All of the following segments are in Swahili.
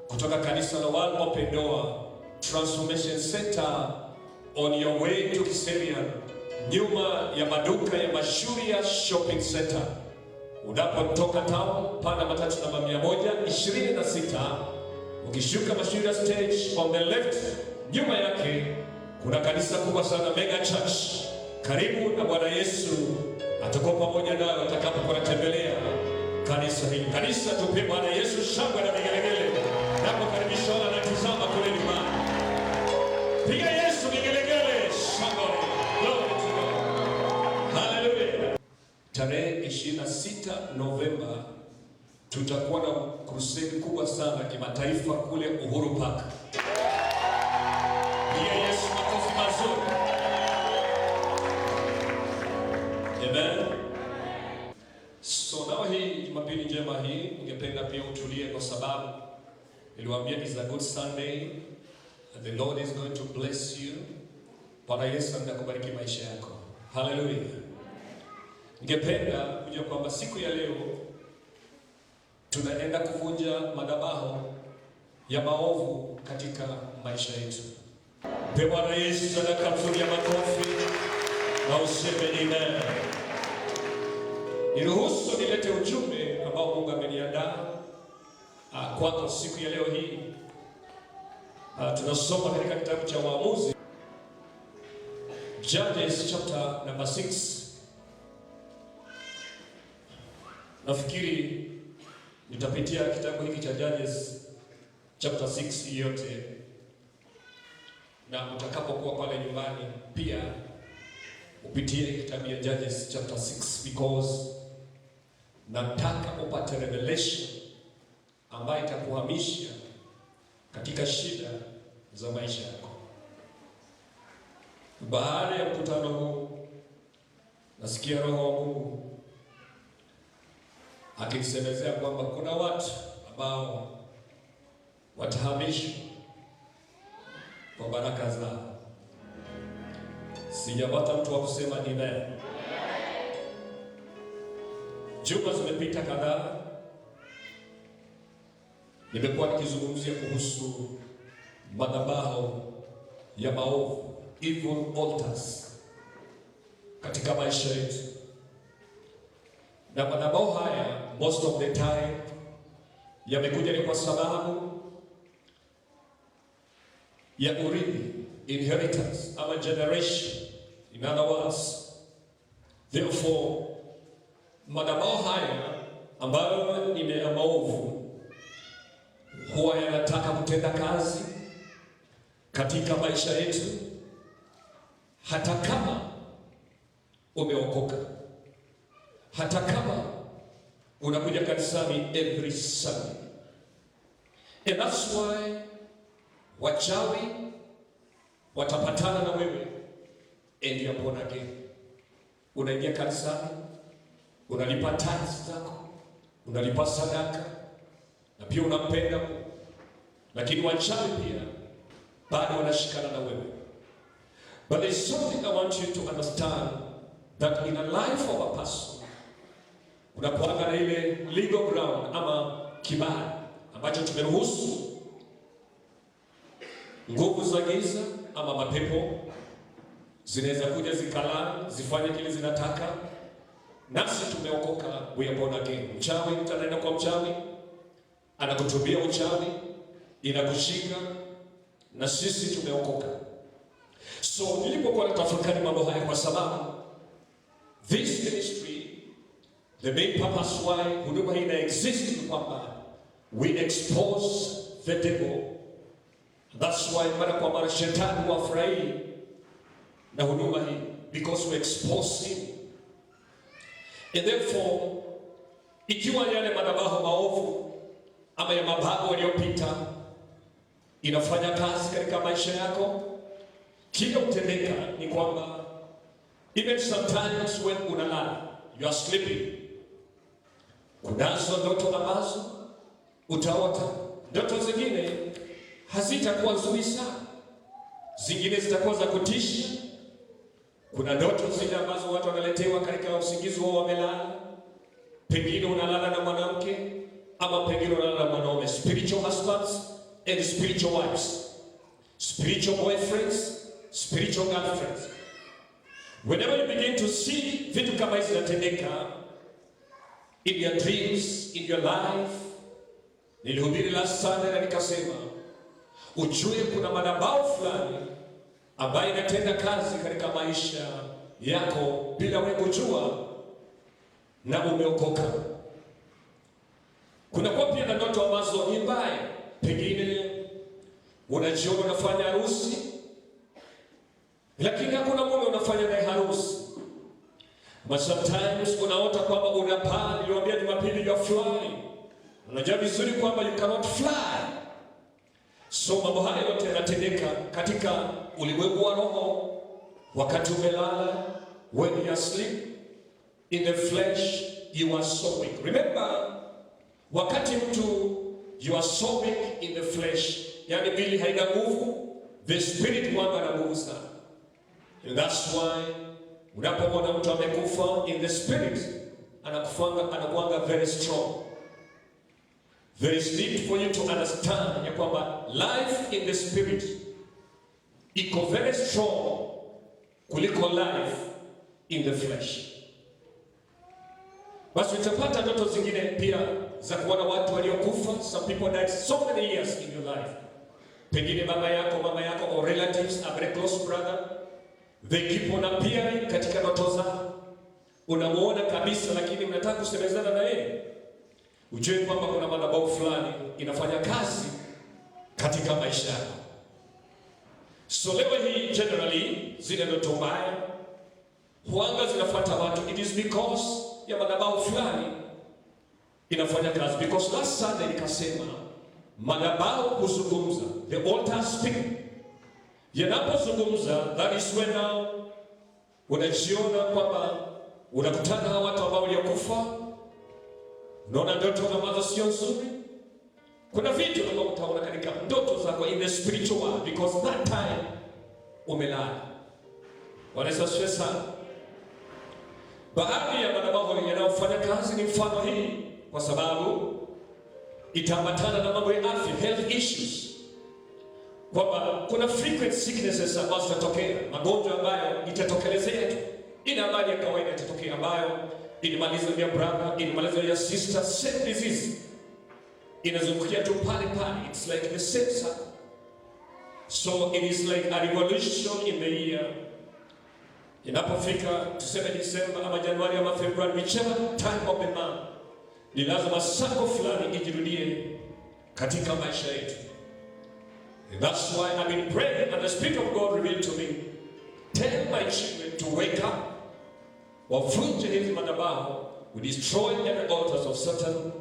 kutoka kanisa la World Open Door Transformation Center on your way to Kiserian, nyuma ya maduka ya Mashuri Shopping Center. Unapotoka town, panda matatu namba 126, ukishuka Mashuri stage on the left, nyuma yake kuna kanisa kubwa sana, Mega Church. Karibu na Bwana Yesu atakuwa pamoja nawe atakapokuwa anatembelea kanisa hili. Kanisa, tupe Bwana Yesu shangwe na vigelegele. Napokaribisha wala natazama kule nyumbani, piga Yesu vigelegele, shangwe. Glory to God. Hallelujah. Tarehe 26 Novemba tutakuwa na crusade kubwa sana kimataifa kule Uhuru Park. Piga Yesu makofi mazuri. Amen. So now hii Jumapili njema hii, ningependa pia utulie kwa sababu niliwaambia is a good Sunday and the Lord is going to bless you. Bwana Yesu atakubariki maisha yako. Hallelujah. Ningependa kujua kwamba siku ya leo tunaenda kuvunja madhabahu ya maovu katika maisha yetu. Pe Bwana Yesu sadaka nzuri ya makofi na useme amen. Niruhusu nilete ujumbe ambao Mungu ameniandaa kwako siku ya leo hii. Tunasoma katika kitabu cha Waamuzi, Judges chapter number 6. Nafikiri nitapitia kitabu hiki cha Judges chapter 6 yote, na utakapokuwa pale nyumbani pia upitie kitabu ya Judges chapter 6 because nataka upate revelation ambayo itakuhamisha katika shida za maisha yako. Baada ya mkutano huu, nasikia Roho wa Mungu akisemezea kwamba kuna watu ambao watahamishwa kwa baraka zao. Sijapata mtu wa kusema amen. Juma zimepita kadhaa, nimekuwa nikizungumzia kuhusu madhabahu ya maovu, evil altars, katika maisha yetu. Na madhabahu haya most of the time yamekuja ni kwa sababu ya urithi, inheritance, ama generation. In other words, therefore madhabahu haya ambayo ni ya maovu huwa yanataka kutenda kazi katika maisha yetu, hata kama umeokoka, hata kama unakuja kanisani every Sunday. And that's why wachawi watapatana na wewe and you are born again. Unaingia kanisani, unalipa tithes zako, unalipa sadaka, na pia unampenda Mungu, lakini wachawi pia bado wanashikana na wewe. But there's something I want you to understand, that in a life of a person unapoanga na ile legal ground ama kibali ambacho tumeruhusu nguvu za giza ama mapepo zinaweza kuja zikalani zifanye kile zinataka. Nasi tumeokoka, we are born again. Mchawi utaenda kwa mchawi, anakutumia uchawi, inakushika, na sisi tumeokoka. So nilipokuwa natafakari mambo haya, kwa sababu this ministry, the main purpose why huduma hii ina exist ni kwamba we expose the devil. That's why mara kwa mara shetani wafurahi na huduma hii, because we expose him. And therefore, ikiwa yale madhabahu maovu ama ya mababu waliopita inafanya kazi katika maisha yako, kile utendeka ni kwamba even sometimes when unalala, you are sleeping, kunazo ndoto ambazo utaota. Ndoto zingine hazitakuwa nzuri sana, zingine zitakuwa za kutisha. Kuna ndoto zile ambazo watu wanaletewa katika usingizi wao wamelala. Pengine unalala na mwanamke ama pengine unalala na mwanaume, spiritual husbands and spiritual wives, spiritual boyfriends, spiritual girlfriends. Whenever you begin to see vitu kama hizi zinatendeka in your dreams, in your life, nilihubiri last Sunday na nikasema ujue kuna madhabahu fulani ambayo inatenda kazi katika maisha yako bila wewe kujua na umeokoka. Kuna kwa pia na ndoto ambazo ni mbaya. Pengine unajiona unafanya harusi lakini hakuna mume unafanya naye harusi. But sometimes unaota kwamba unapaa, niliwaambia Jumapili you are flying. Unajua vizuri kwamba you cannot fly. So mambo haya yote yanatendeka katika ulimwengu wa roho wakati umelala, when you are asleep. In the flesh you are so weak. Remember, wakati mtu you are so weak in the flesh, yani mwili haina nguvu, the spirit wanga na nguvu sana. And that's why unapomwona mtu amekufa in the spirit, anakuanga very strong. There is need for you to understand ya kwamba life in the spirit iko very strong kuliko life in the flesh. Basi utapata ndoto zingine pia za kuona watu waliokufa. Some people died so many years in your life. Pengine mama yako or relatives, a very close brother, they keep on appearing katika ndoto zako. Unamuona kabisa lakini unataka kusemezana na yeye. Ujue kwamba kuna madhabahu fulani inafanya kazi katika maisha yako. So leo hii generally zile ndoto mbaya huanga zinafuata watu. It is because ya madhabahu fulani inafanya kazi. Because last Sunday nikasema madhabahu huzungumza, the altar speak. Yanapozungumza, that is when now unajiona kwamba unakutana na watu ambao waliokufa. Unaona ndoto ambazo sio nzuri. Kuna vitu ambavyo utaona katika ndoto zako in the spiritual world, because that time umelala. Wanaweza sana. Baadhi ya madhabahu yanayofanya kazi ni mfano hii, kwa sababu itaambatana na mambo ya afya, health issues. Kwamba kuna frequent sicknesses ambazo zitatokea, magonjwa ambayo itatokelezea tu. Ina habari ya kawaida itatokea ambayo inamaliza ya brother, inamaliza ya sister, same disease. Inazungukia tu pale. It's like the same cycle. So it is like a revolution in the year. Inapofika tuseme December ama January ama February, whichever time of the month, ni lazima sako fulani ijirudie katika maisha yetu. And that's why I've been praying and the Spirit of God revealed to me, tell my children to wake up. Wavunje hizi madhabahu, we destroy every altars of Satan,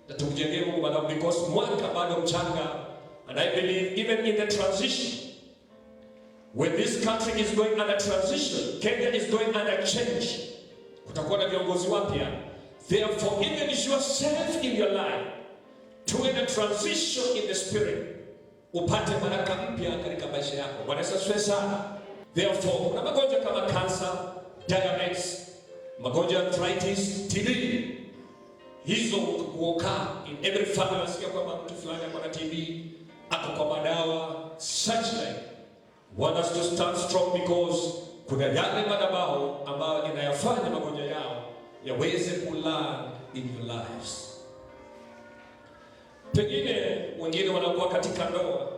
na tumjengee Mungu madhabahu, because mwaka bado mchanga. And I believe even in the transition, when this country is going under transition, Kenya is going under change, kutakuwa na viongozi wapya. Therefore, even yourself in your life, to in a transition in the spirit, upate baraka mpya katika maisha yako. Bwana Yesu asifiwe sana. Therefore, kuna magonjwa kama cancer, diabetes, magonjwa ya arthritis, TB. Hizo kuoka in every family. Nasikia kwamba mtu fulani ana TB, ako kwa madawa, such like. Want us to stand strong, because kuna yale madhabahu ambayo inayafanya magonjwa yao yaweze kula in your lives. Pengine wengine wanakuwa katika ndoa,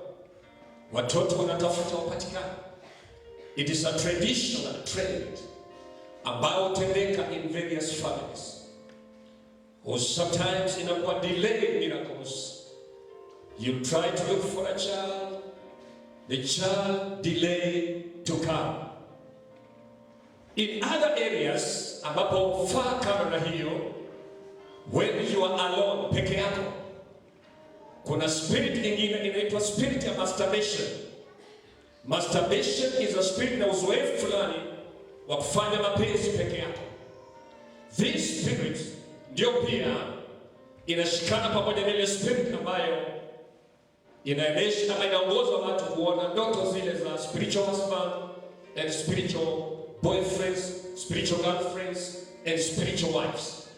watoto wanatafuta wapatikane. It is a traditional trend ambao tendeka in various families. Or sometimes inakuwa delayed miracles. You try to look for a child, the child delay to come. In other areas ambapo far kama na hiyo, when you are alone, peke yako, kuna spirit nyingine inaitwa spirit ya masturbation. Masturbation is a spirit na uzoefu fulani wa kufanya mapenzi peke yako. This spirit ndio pia inashikana pamoja na ile spirit ambayo inaendesha ama inaongoza watu kuona ndoto zile za spiritual husband and spiritual boyfriends, spiritual girlfriends and spiritual wives.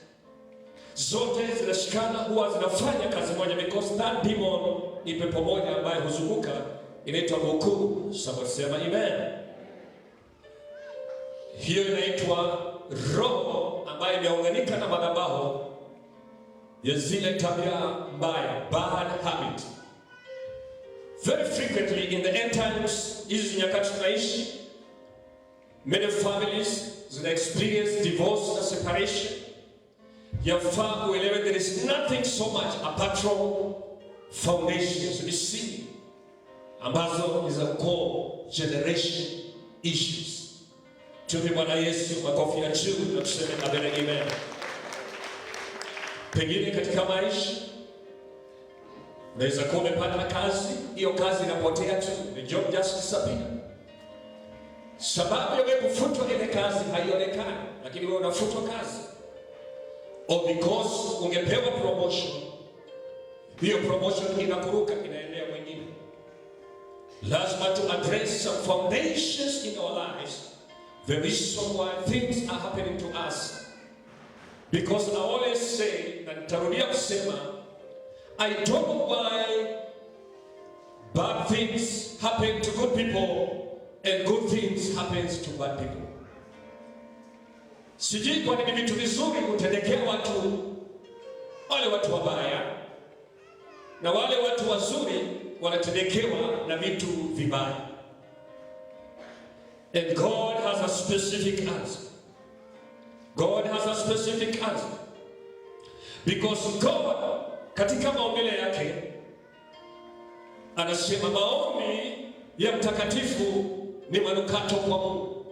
Zote zinashikana, huwa zinafanya kazi moja, because that demon ni pepo moja ambaye huzunguka, inaitwa Mukuru. Sema amen. Hiyo inaitwa roho ambayo imeunganika na madhabahu ya zile tabia mbaya, bad habit. Very frequently in the end times, hizi nyakati tunaishi, many families zina experience divorce na separation. Yafaa uelewe there is nothing so much apart from foundations, misingi ambazo ni za core generation issues. Tupe Bwana Yesu makofi ya juu na tuseme amen. Pengine katika maisha unaweza kuwa umepata kazi, hiyo kazi inapotea tu, the job just disappear. Sababu ya wewe kufutwa ile kazi haionekani, lakini wewe unafutwa kazi. Or because ungepewa promotion, hiyo promotion inakuruka inaendea mwingine. Lazima to address some foundations in our lives, the reason why things are happening to us. Because I always say, na nitarudia kusema, I don't know why bad things happen to good people and good things happens to bad people. Sijui kwa nini vitu vizuri hutendekea wale watu wabaya, na wale watu wazuri wanatendekewa na vitu vibaya. And God has a specific answer. God has a specific answer. Because God katika maumbile yake anasema maombi ya mtakatifu ni manukato kwa Mungu.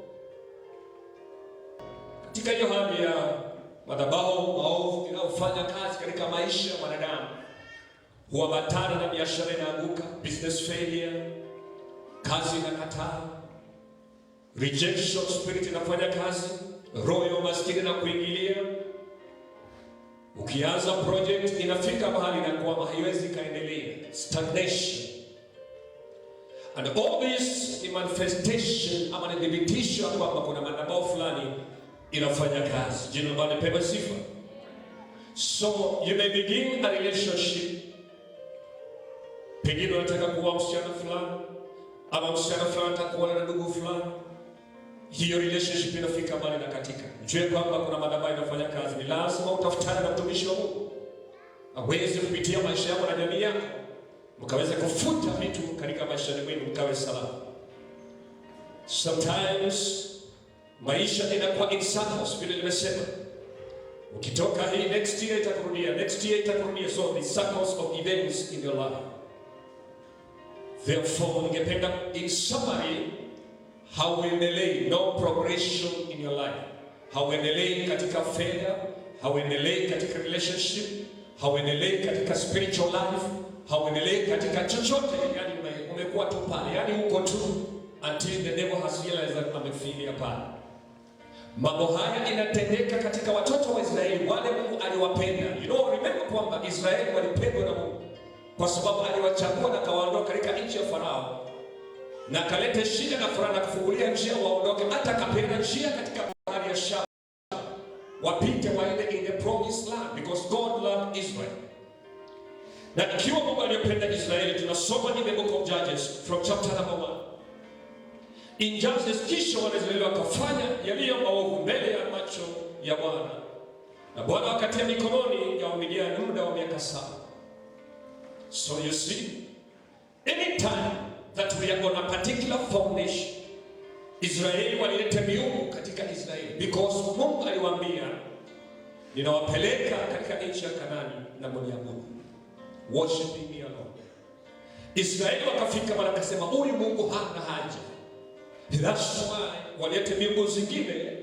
Katika hiyo hali ya madhabahu maovu inayofanya kazi katika maisha ya wanadamu, huambatana na biashara inaanguka, business failure, kazi inakataa, rejection spirit inafanya kazi, roho ya umaskini na kuingilia. Ukianza project inafika mahali na kwamba haiwezi kaendelea, stagnation. And all this ni manifestation ama ni thibitisho kwamba kuna madhabahu fulani inafanya kazi. Jina la Bwana lipewe sifa. So you may begin a relationship. Pengine unataka kuwa msichana fulani, ama msichana fulani anataka kuwa na ndugu fulani. Hiyo relationship inafika mahali na katika. Jue kwamba kuna madhabahu inafanya kazi. Ni lazima utafutane na mtumishi wa Mungu aweze kupitia maisha yako na jamii yako, mkaweze kufuta vitu katika maisha yenu, mkawe salama. Sometimes maisha inakuwa in cycles, vile nimesema. Ukitoka hii next year itakurudia, next year itakurudia. So the cycles of events in your life. Therefore, ningependa in summary, hauendelei, no progression in your life. Hauendelei katika fedha, hauendelei katika relationship, hauendelei katika spiritual life, hauendelei katika chochote. Yani umekuwa tu pale, yani uko tu until the devil has realized that amefikia pale. Mambo haya inatendeka katika watoto wa Israeli, wale Mungu aliwapenda. You know, remember kwamba Israeli walipendwa na Mungu kwa sababu aliwachagua na kawaondoa katika nchi ya Farao, na kalete shida na Farao na kufungulia njia waondoke, hata kapenda njia katika bahari ya Shamu wapite waende in the promised land, because God loved Israel. Na ikiwa Mungu aliyopenda Israeli, tunasoma in the book of Judges from chapter number 1. In Judges, kisha Waisraeli wakafanya yaliyo maovu mbele ya macho ya Bwana, na Bwana wakatia mikononi ya Wamidiani muda wa miaka 7. So you see, anytime that we are on a particular foundation, Israeli walileta miungu katika Israeli, because Mungu aliwaambia, ninawapeleka katika nchi ya Kanaani na mniabudu, worship me alone. Israeli wakafika mara akasema, huyu Mungu hana haja. That's why walileta miungu zingine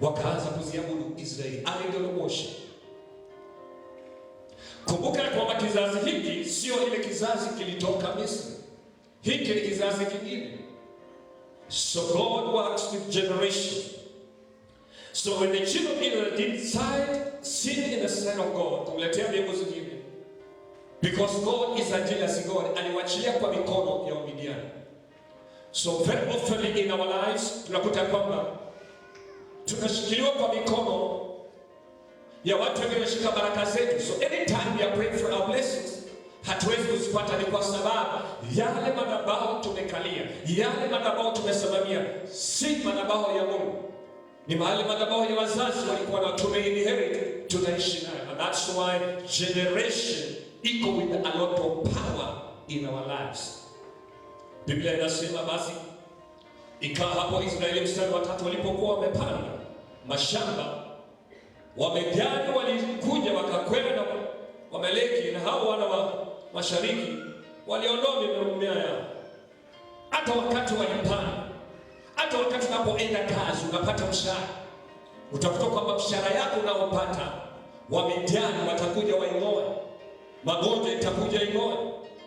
wakaanza kuziabudu Israeli, idol worship. Kumbuka kwamba kizazi hiki sio ile kizazi kilitoka Misri. Hiki ni kizazi kingine. So God works with generations. So when the children of Israel did sin in the sight of God, kumletea miungu zingine, because God is a jealous God, aliwachilia kwa mikono ya Wamidiani. So very often in our lives tunakuta kwamba tunashikiliwa kwa mikono ya watu wengine washika baraka zetu. So anytime we are praying for our blessings, hatuwezi kuzipata ni kwa sababu yale madhabahu tumekalia, yale madhabahu tumesimamia si madhabahu ya Mungu. Ni mahali madhabahu ya wazazi walikuwa na tumeinherit, tunaishi nayo. And that's why generation iko with a lot of power in our lives. Biblia inasema basi ikawa hapo Israeli, mstari wa 3, walipokuwa wamepanda mashamba, Wamidiani walikuja wakakwenda Wameleki, na hao wana wa mashariki waliondoa mimea yao. Hata wakati walipanda, hata wakati unapoenda kazi unapata mshahara, utakuta kwamba mshahara yako unaopata Wamidiani watakuja waing'oe, magonjwa itakuja ing'oe,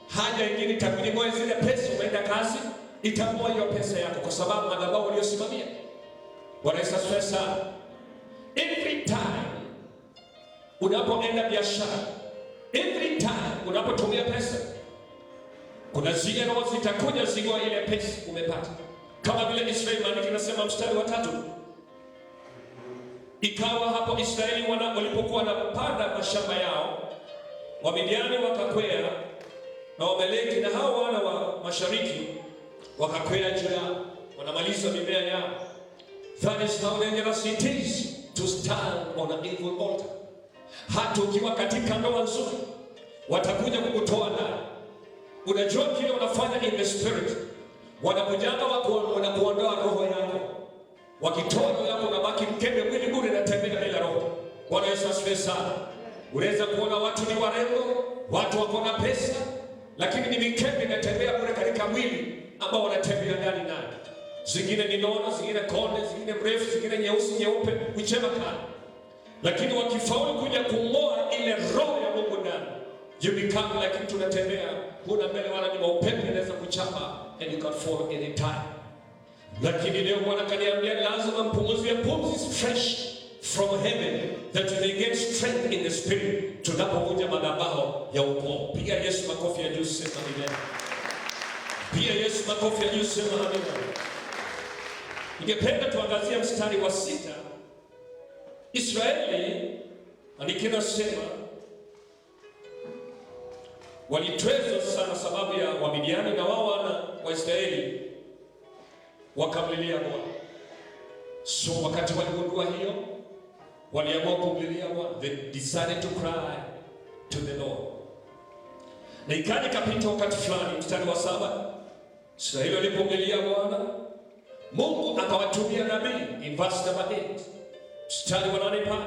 haja nyingine itakuja ing'oe zile pesa. Umeenda kazi itakuwa hiyo pesa yako, kwa sababu madhabahu waliosimamia. Bwana Yesu asifiwe sana. Every time unapoenda biashara, every time unapotumia pesa, kuna zile roho zitakuja zing'oe ile pesa umepata. Kama vile Israeli, maandiko inasema mstari wa 3, ikawa hapo Israeli walipokuwa wanapanda mashamba yao, Wamidiani wakakwea na Wameleki na hao wana wa mashariki wakakwea juu yao, wanamaliza mimea yao. That is how dangerous it is to stand on an evil altar. Hata ukiwa katika ndoa nzuri, watakuja kukutoa ndani. Unajua kile unafanya in the spirit, wanakujanga wanakuondoa roho yako. Wakitoa roho yako unabaki mkembe, mwili bure na tembea bila roho. Bwana Yesu asifiwe sana. Unaweza kuona watu ni warembo, watu wako na pesa, lakini ni mikembe inatembea bure katika mwili ambao wanatembea ndani ndani. Zingine ni nono, zingine konde, zingine mrefu, zingine nyeusi, nyeupe, whichever kind. Lakini wakifaulu kuja kung'oa ile roho ya Mungu ndani, you become like mtu unatembea huna mbele wala nyuma, upepo inaweza kuchapa and you can fall any time. Lakini leo Bwana kaniambia lazima mpumuzie pumzi fresh from heaven that you may gain strength in the spirit. Tunapokuja madhabahu ya ukoo, piga Yesu makofi ya juu, sema amen. Piga Yesu makofi ya juu, sema amen. Ningependa tuangazie mstari wa 6. Israeli alikinasema walitwezwa sana sababu ya Wamidiani, na wao wana wa Israeli wakamlilia Bwana. So wakati waligundua hiyo, waliamua kumlilia Bwana. They decided to cry to the Lord. Na ikaja kapita wakati fulani, mstari wa 7, Israeli walipomlilia Bwana, Mungu akawatumia nabii. In verse number 8, mstari wa 8 pale,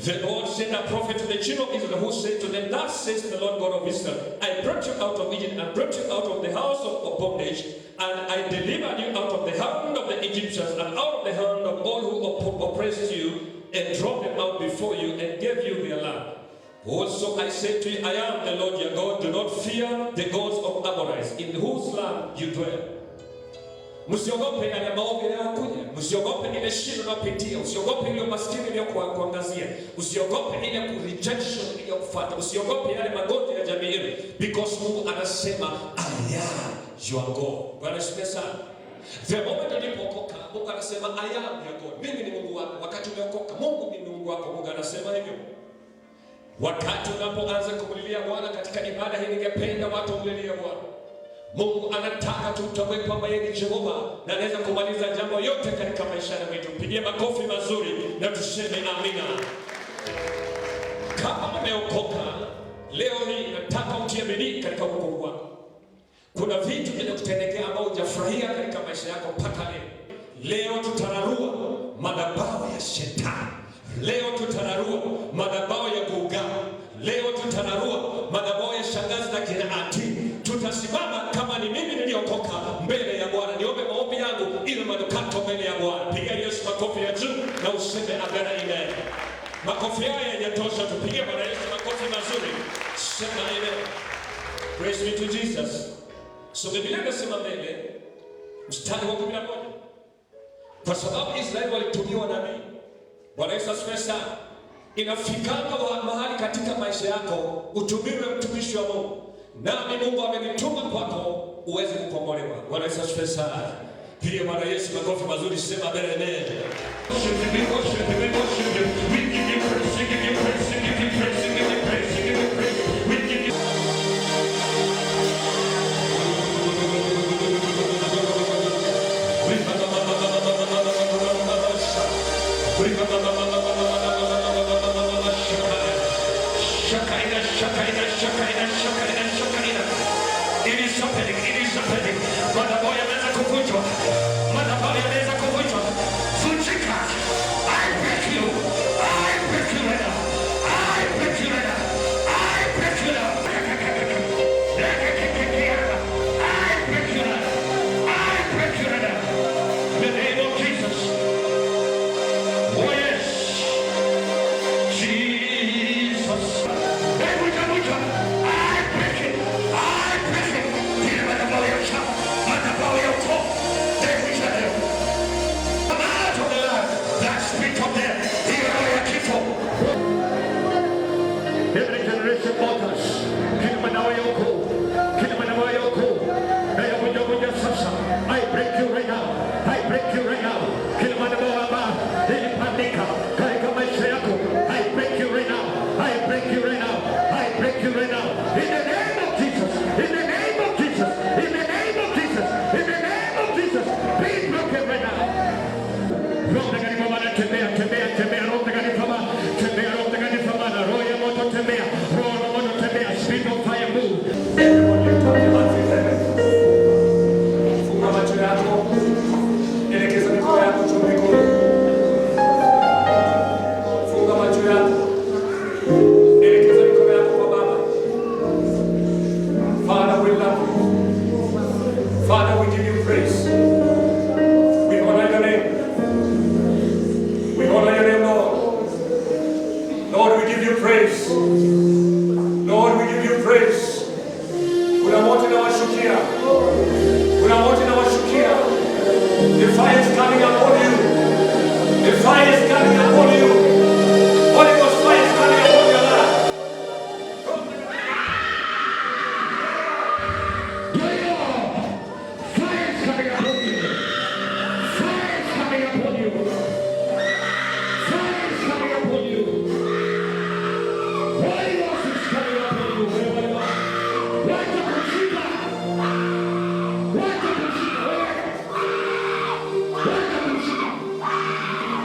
the Lord sent a prophet to the children of Israel who said to them, thus says the Lord God of Israel, I brought you out of Egypt and brought you out of the house of bondage, and I delivered you out of the hand of the Egyptians and out of the hand of all who oppressed you, and drove them out before you and gave you their land. Also I said to you, I am the Lord your God. Do not fear the gods of Amorites, in whose land you dwell. Msiogope yale maovu yanayokuja, msiogope ile shida unayopitia, usiogope ile maskini iliyokuangazia, usiogope ile rejection iliyokufuata, usiogope yale magonjwa ya jamii yenu, because Mungu anasema I am your God. Bwana asifiwe sana. The moment ulipokoka, Mungu anasema I am your God. Mimi ni Mungu wako. Wakati umeokoka, Mungu ni Mungu wako. Mungu anasema hivyo. Wakati unapoanza kumlilia Bwana katika ibada hii, ningependa watu wamlilie Bwana. Mungu anataka tutambue kwamba yeye ni Jehova na anaweza kumaliza jambo yote katika maisha yetu. Pigie makofi mazuri na tuseme amina. Kama umeokoka leo hii, nataka utie bidii katika wokovu wako. Kuna vitu vinakutendekea ambao hujafurahia katika maisha yako mpaka leo. Leo tutararua madhabahu ya shetani. Leo tutararua madhabahu ya kuugama. Leo tutararua madhabahu ya shangazi na kina anti. Tutasimama kama ni mimi niliokoka mbele ya Bwana. Niombe maombi yangu ili manukato mbele ya Bwana. Piga Yesu makofi ya juu na useme amen, amen. Makofi haya yanatosha, tupige Bwana Yesu makofi mazuri. Sema amen. Praise be to Jesus. So Biblia inasema mbele mstari wa 11, kwa sababu Israeli walitumiwa nabii. Bwana Yesu asifiwe sana. Inafikanga mahali katika maisha yako utumiwe mtumishi wa Mungu. Nami Mungu amenituma kwako uweze kukombolewa. Bwana Yesu asifiwe sana. Piga Bwana Yesu makofi mazuri, sema amen, amen. We give you praise, we give you praise, we give you praise, we give you praise, we give you praise, we give you Father, we love you. Father, we give you praise. We honor your name. We honor your name, Lord. Lord, we give you praise. Lord, we give you praise. Kuna wote na washukia. Kuna wote na washukia. The fire is coming upon you. The fire is coming upon you. Holy Ghost fire is coming upon your life. Fire is coming upon you. Fire is coming upon you. Fire is coming upon you. Holy Ghost is coming upon you. Wherever you are. Right up the Shiva. Right up the Shiva. Right up the Shiva.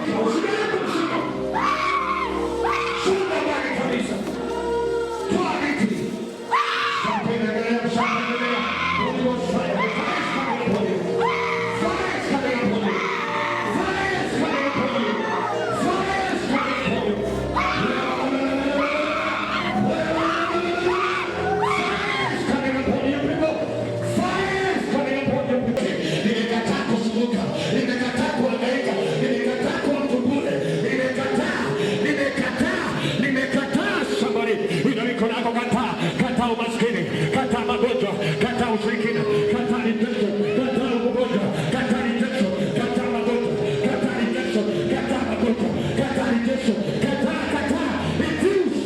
Kata umaskini, kata magonjwa, kata ushirikina, kata niteso, kata ugonjwa, kata niteso, kata magonjwa, kata niteso, kata magonjwa, kata niteso, kata refuse.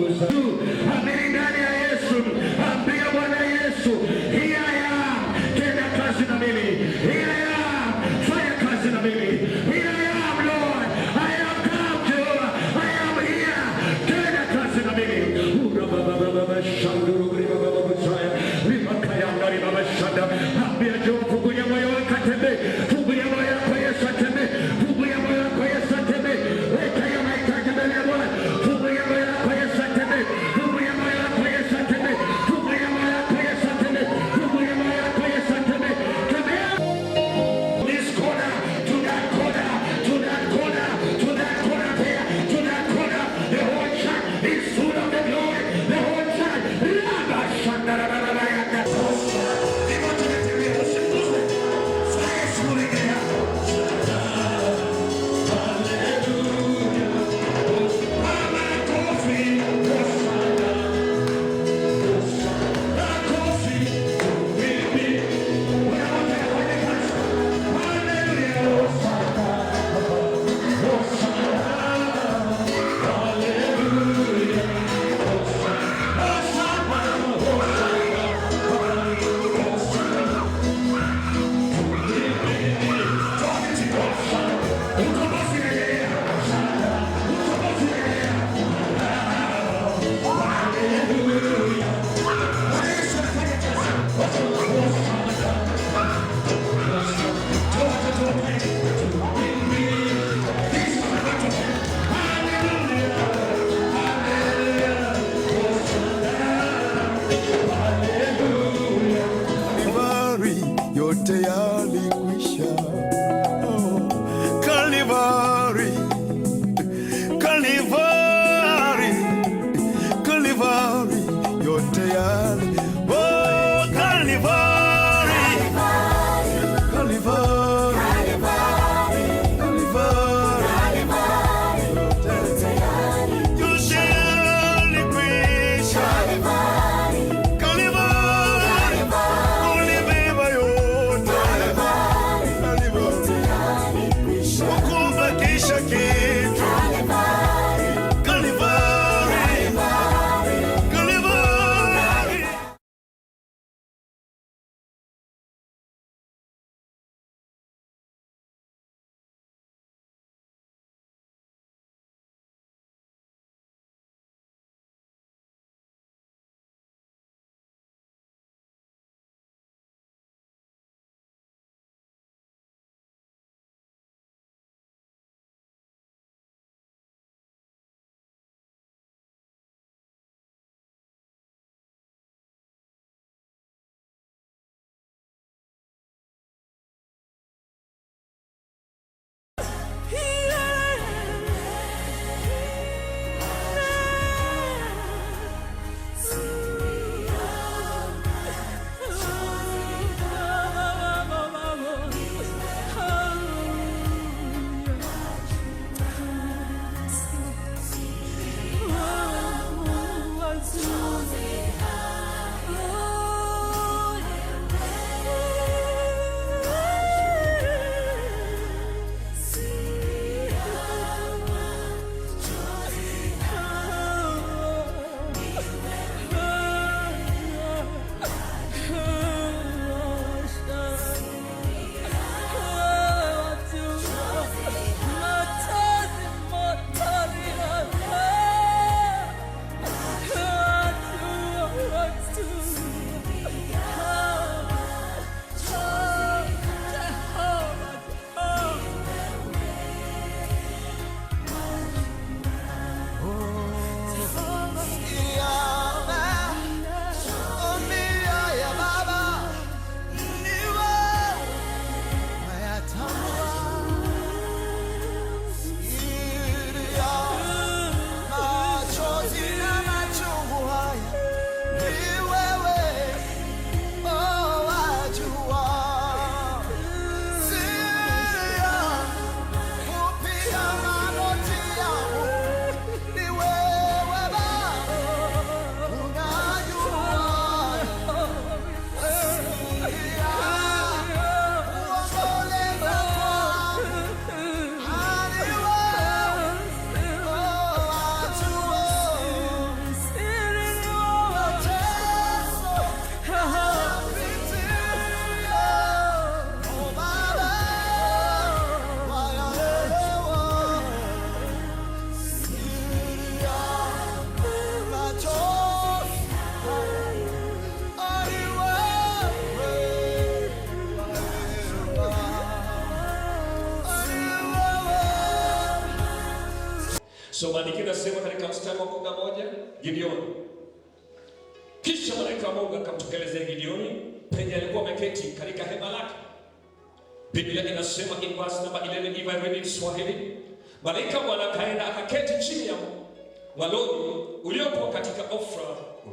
Amini ndani ya Yesu, ambia Bwana Yesu, here I am, tenda kazi na mimi. Here I am, fanya kazi na mimi. Here I am, Lord, I am come Jehovah, I am here, tenda kazi na mimi. Ambia Jehova, fungulia moyo wako atembee, fungulia moyo wako Yesu atembee, fungulia moyo wako Yesu atembee. Weka hiyo mahitaji mbele ya Bwana, fungulia moyo wako Yesu atembee, fungulia moyo wako Yesu atembee, fungulia moyo wako Yesu atembee, fungulia moyo wako Yesu atembee. Tembea this corner to that corner, to that corner, to that corner there, to that corner. The whole church is full of the glory. The whole church. Yote yalikwisha. Oh, Kalvari, Kalvari, Kalvari, yote yali. Oh, Kalvari, Kalvari, Kalvari, yote yalikwisha. Kalvari, ulibeba yote. So maandiko yanasema katika mstari wa 11, Gideoni. Kisha malaika wa Mungu akamtokelezea Gideoni penye alikuwa ameketi katika hema lake. Biblia inasema in verse number 11, if I read in Swahili, malaika Bwana akaenda akaketi chini ya mwaloni uliokuwa katika Ofra,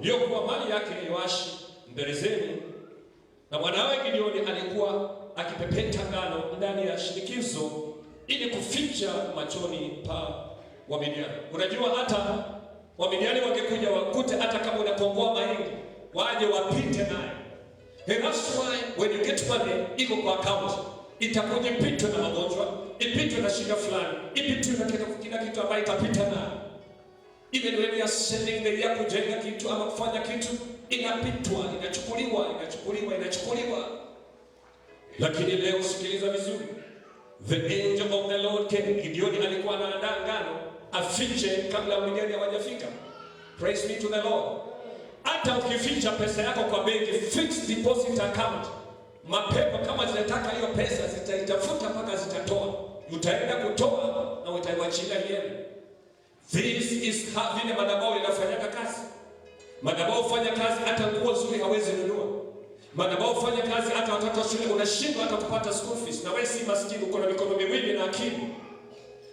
uliokuwa mali yake Yoashi Mbezeri, na mwanawe Gideoni alikuwa akipepeta ngano ndani ya shinikizo ili kuficha machoni pa Wamidiani. Unajua hata Wamidiani wangekuja wakute hata kama unakomboa mahindi, waje wapite naye. And that's why when you get money, iko kwa account, itakuja ipitwe na magonjwa, ipitwe na shida fulani, ipitwe na kila kitu ambayo itapita nayo. Even when you are sending the year kujenga kitu ama kufanya kitu, inapitwa, inachukuliwa. Lakini leo sikiliza vizuri. The angel of the Lord came. Gideoni alikuwa anaandaa ngano afiche kabla Midiani hawajafika. Praise be to the Lord. Hata ukificha pesa yako kwa benki, fixed deposit account, mapepo kama zinataka hiyo pesa zitaitafuta mpaka zitatoa. Utaenda kutoa na utaiwachilia yeye. This is how vile madhabahu yanafanya kazi. Madhabahu fanya kazi hata nguo nzuri hawezi nunua. Madhabahu fanya kazi hata watoto shule unashindwa hata kupata school fees. Na wewe si maskini, uko na mikono miwili na akili.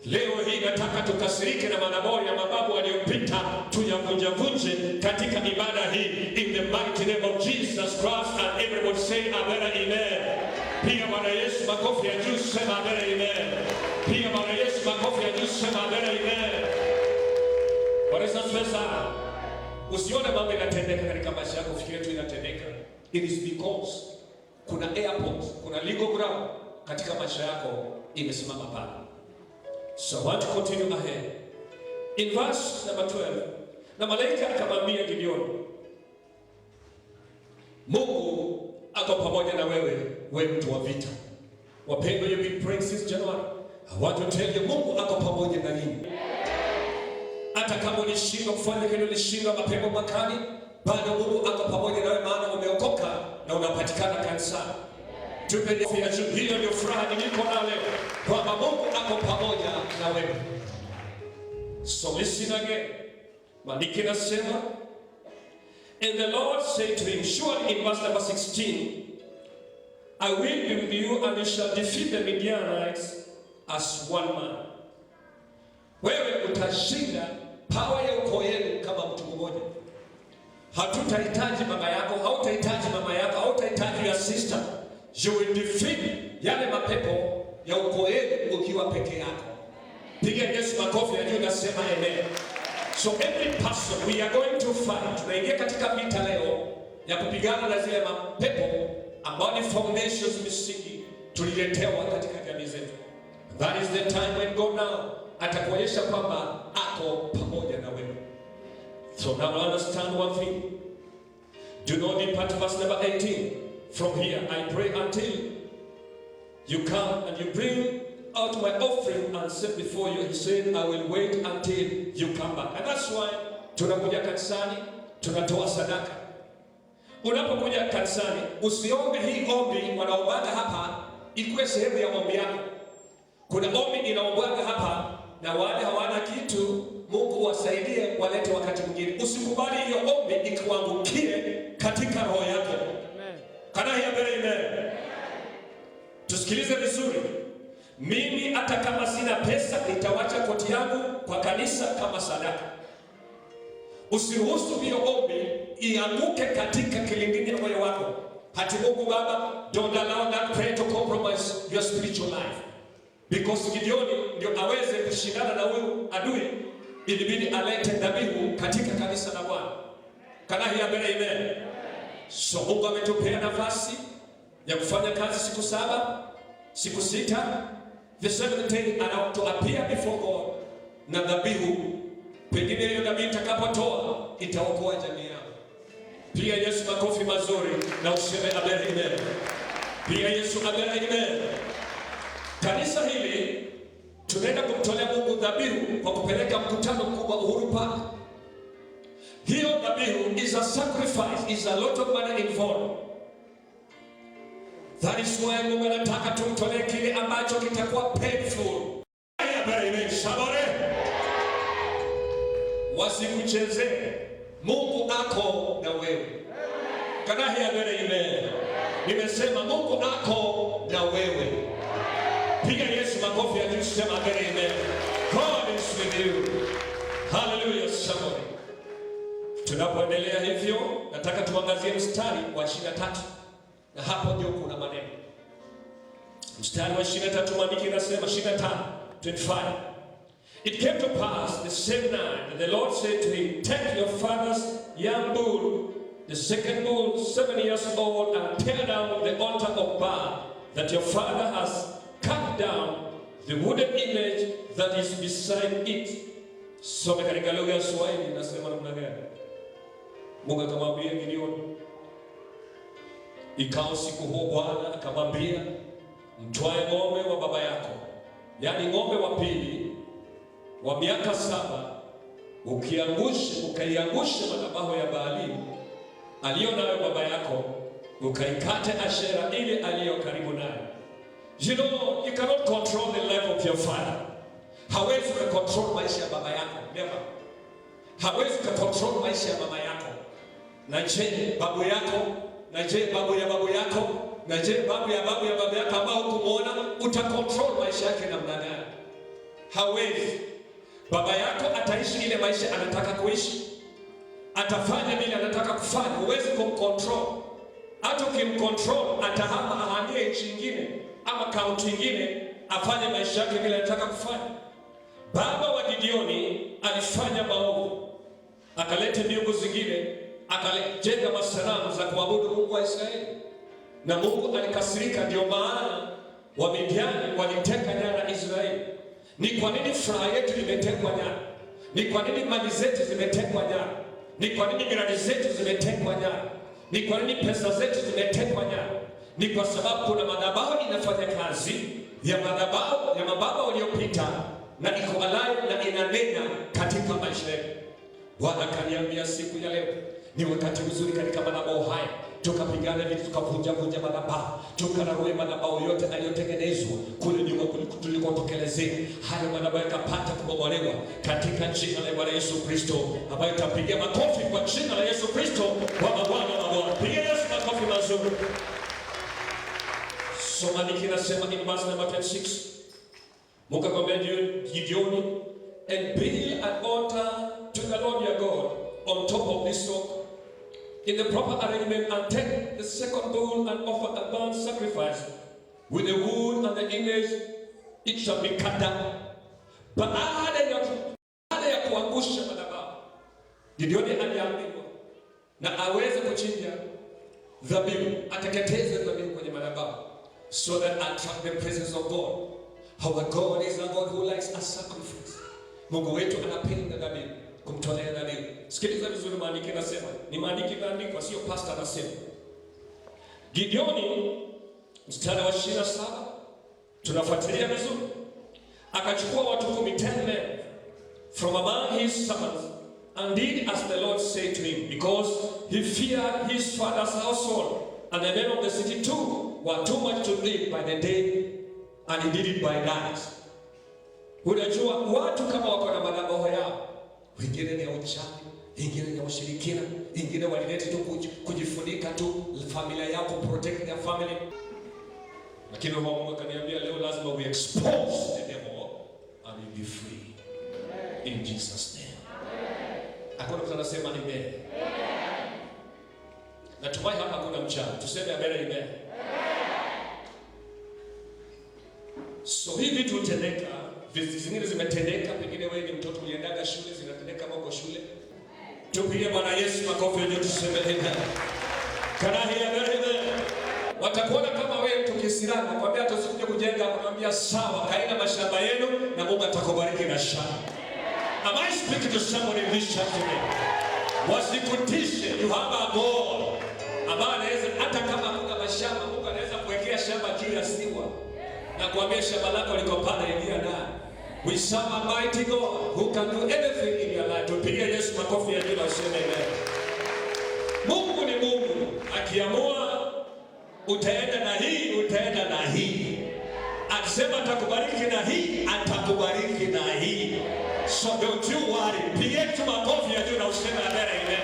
Leo hii nataka tukasirike na madhabahu ya mababu waliopita, tuyavunje katika ibada hii in the mighty name of Jesus Christ, and everybody say amen. Pia Bwana Yesu makofi ya juu, sema amen. Pia Bwana Yesu makofi ya juu, sema amen. Bwana Yesu asifiwe. Usione mambo yanatendeka katika maisha yako fikiri tu inatendeka. It is because kuna airport, kuna legal ground katika maisha yako imesimama pale. So I want to continue ahead. In verse number 12, na malaika akamwambia Gideoni, Mungu ako pamoja na wewe, wewe mtu wa vita. Wapendwa, you've been praying since January. I want to tell you, Mungu ako pamoja na nyinyi. Hata kama ulishindwa kufanya kile ulishindwa mapema makali, bado Mungu ako pamoja na wewe, maana umeokoka na unapatikana kanisani. Tupende afya juu, hiyo ndio furaha niko nayo leo, kwamba Mungu ako pamoja na wewe. So listen again. Maandiko yanasema, and the Lord said to him, surely in verse number 16, I will be with you and you shall defeat the Midianites as one man. Wewe utashinda power ya ukoo wenu kama mtu mmoja. Hatutahitaji baba yako, hautahitaji mama yako, hautahitaji your sister. You will defeat yale mapepo ya ukoo wenu ukiwa peke yako. Piga Yesu makofi ya juu na sema amen. So every person we are going to fight. Tunaingia katika vita leo ya kupigana na zile mapepo ambao ni foundations misingi tuliletewa katika jamii zetu. That is the time when God now atakuonyesha kwamba ako pamoja na wewe. So now understand one thing. Do not depart, verse number 18. From here I pray until you come and you bring out my offering and set before you. He said, I will wait until you come back. And that's why tunakuja kanisani, tunatoa sadaka. Unapokuja kanisani, usiombe hii ombi wanaombaga hapa ikuwe sehemu ya ombi yako. Kuna ombi inaombaga hapa na wale hawana kitu, Mungu wasaidie walete wakati mwingine. Usikubali hiyo ombi ikuangukie katika roho yako. Amen. Kana hiya mbele ime. Tusikilize vizuri. Mimi hata kama sina pesa nitawacha koti yangu kwa kanisa kama sadaka. Usiruhusu hiyo ombi ianguke katika kilindini ya moyo wako. Hati Mungu Baba, don't allow that prayer to compromise your spiritual life. Because Gideoni ndio aweze kushindana na huyu adui, ilibidi alete dhabihu katika kanisa la Bwana. Kana hiya mbele amen. So Mungu ametupea nafasi ya kufanya kazi siku 7, siku 6, the 7th day and to appear before God. Na dhabihu, pengine hiyo dhabihu itakapotoa itaokoa jamii yako. Pia Yesu makofi mazuri na useme amen. Pia Yesu amen. Kanisa hili tunaenda kumtolea Mungu dhabihu kwa kupeleka mkutano mkubwa Uhuru Park. Hiyo dhabihu is a sacrifice, is a lot of money involved. That is why Mungu anataka tumtolee kile ambacho kitakuwa painful. wasikuchezee. Mungu ako na wewe. Can I hear very amen? Nimesema Mungu ako na wewe. Piga Yesu makofi ya juu, sema very amen. God is with you. Hallelujah somebody. Tunapoendelea hivyo, nataka tuangazie mstari wa 23. Na hapo ndio kuna maneno. Mstari wa 23 maandiko yanasema 25. It came to pass the same night that the Lord said to him, take your father's young bull, the second bull 7 years old, and tear down the altar of Baal that your father has cut down, the wooden image that is beside it. Some katika lugha ya Kiswahili nasema namna gani? Mungu akamwambia Gideoni, ikawa siku hiyo Bwana akamwambia, mtwae ng'ombe wa baba yako, yani ng'ombe wa pili wa miaka 7, ukaiangushe madhabahu ya Baali aliyo nayo baba yako, ukaikate Ashera ile aliyo karibu nayo. You know, you cannot control the life of your father. Hawezi kucontrol maisha ya baba yako. Never. Hawezi kucontrol maisha ya mama yako. Na je, babu yako? Na je, babu ya babu yako? Na je, babu ya babu ya babu yako ambao kumuona, utacontrol maisha yake namna gani? Hawezi. Baba yako ataishi ile maisha anataka kuishi. Atafanya vile anataka kufanya. Huwezi kumcontrol. Hata ukimcontrol atahama ahamie nchi nyingine ama kaunti nyingine afanye maisha yake vile anataka kufanya. Baba wa Gideoni alifanya maovu. Akaleta miungu zingine, akajenga masanamu za kuabudu Mungu wa Israeli. Na Mungu alikasirika, ndio maana Wamidiani waliteka nyara Israeli. Ni kwa nini furaha yetu imetekwa nyara? Ni kwa nini mali zetu zimetekwa nyara? Ni kwa nini miradi zetu zimetekwa nyara? Ni kwa nini pesa zetu zimetekwa nyara? Ni kwa sababu kuna madhabahu inafanya kazi ya madhabahu ya mababa waliopita na iko alive na inanena katika maisha yetu. Bwana kaniambia siku ya leo ni wakati mzuri katika madhabahu haya tukapigana vitu, tukavunja madhabahu, tukararue madhabahu yote aliyotengenezwa kule nyuma tulikotokelezea. Haya madhabahu yakapata kubomolewa katika jina la Bwana Yesu Kristo, ambayo tapigia makofi kwa jina la Yesu Kristo wa Bwana na Bwana. Pigia Yesu makofi mazuri. Soma nikisema in verse number 26. Mungu akamwambia Gideoni, and build an altar to the Lord your God on top of this rock in the proper arrangement, and take the second bull and offer a burnt sacrifice with the wood and the image, it shall be cut down. Baada ya kuangusha madhabahu, Gideoni aliambiwa na aweze kuchinja dhabihu, ateketeze dhabihu kwenye madhabahu, so that attract the presence of God. Our God is a God who likes a sacrifice. Mungu wetu anapenda dhabihu, kumtolea dhabihu. Sikiliza vizuri maandiko yanasema. Ni maandiko yameandikwa, sio pastor anasema. Gideoni mstari wa 27 tunafuatilia vizuri. Akachukua watu 10 men from among his servants and did as the Lord said to him, because he feared his father's household, and the men of the city too were too much to live by the day, and he did it by night. Unajua watu kama wako na madhabahu yao, wengine ni uchawi, wengine ni ushirikina, wengine walileta tu kujifunika tu familia yako, protect their family. Lakini Mungu akaniambia leo lazima we expose the devil and you be free. In Jesus name. Hakuna mtu anasema amen. Natumai hapa kuna mchawi. Tuseme amen. So hivi vitu hutendeka, vitu zingine zimetendeka, pengine wewe ni mtoto uliendaga shule, zinatendeka huko shule. Tupige Bwana Yesu makofi ndio tuseme amen. Kana hiya amen. Watakuona kama wewe tukisirana, nakwambia hata usije kujenga, unamwambia sawa, kaina mashamba yenu na Mungu atakubariki na shamba. Am I speaking to somebody in this church today? Wasikutishe, you have a God. Ambaye anaweza hata kama kuna mashamba, Mungu anaweza kuwekea shamba juu ya siwa. Na kuambia shamba lako liko pale, ingia ndani. We serve a mighty God who can do anything in your life. Tupigie Yesu makofi ya jina useme amen. Mungu ni Mungu. Akiamua utaenda na hii, utaenda na hii. Akisema atakubariki na hii, atakubariki na hii. So don't you worry. Pigia tu makofi ya juu na useme amen.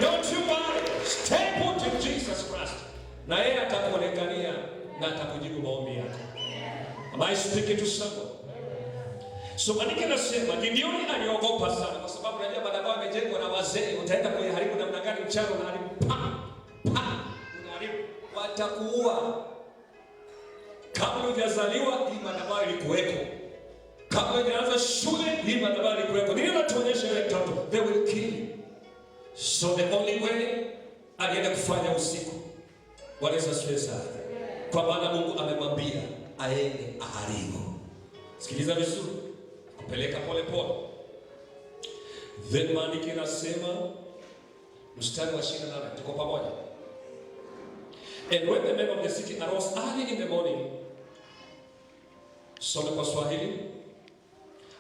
Don't you worry. Stay put in Jesus Christ. Na yeye atakuonekania na atakujibu maombi yako. Am I speaking to someone? So maandiko yanasema Gideoni aliogopa sana kwa sababu unajua madhabahu yamejengwa na wazee, utaenda kuiharibu namna gani mchana unaharibu unaharibu, watakuua. Kabla hujazaliwa hii madhabahu ilikuweko. Kabla hujaanza shule hii madhabahu ilikuweko. Nini natuonyesha ile mtoto? They will kill you. So the only way alienda kufanya usiku. What is the stress? Kwa maana Mungu amemwambia aende aharibu. Sikiliza vizuri. Kupeleka pole pole. Then maandiko yanasema mstari wa 28 tuko pamoja. And when the men of the city arose early in the morning, soma kwa Swahili.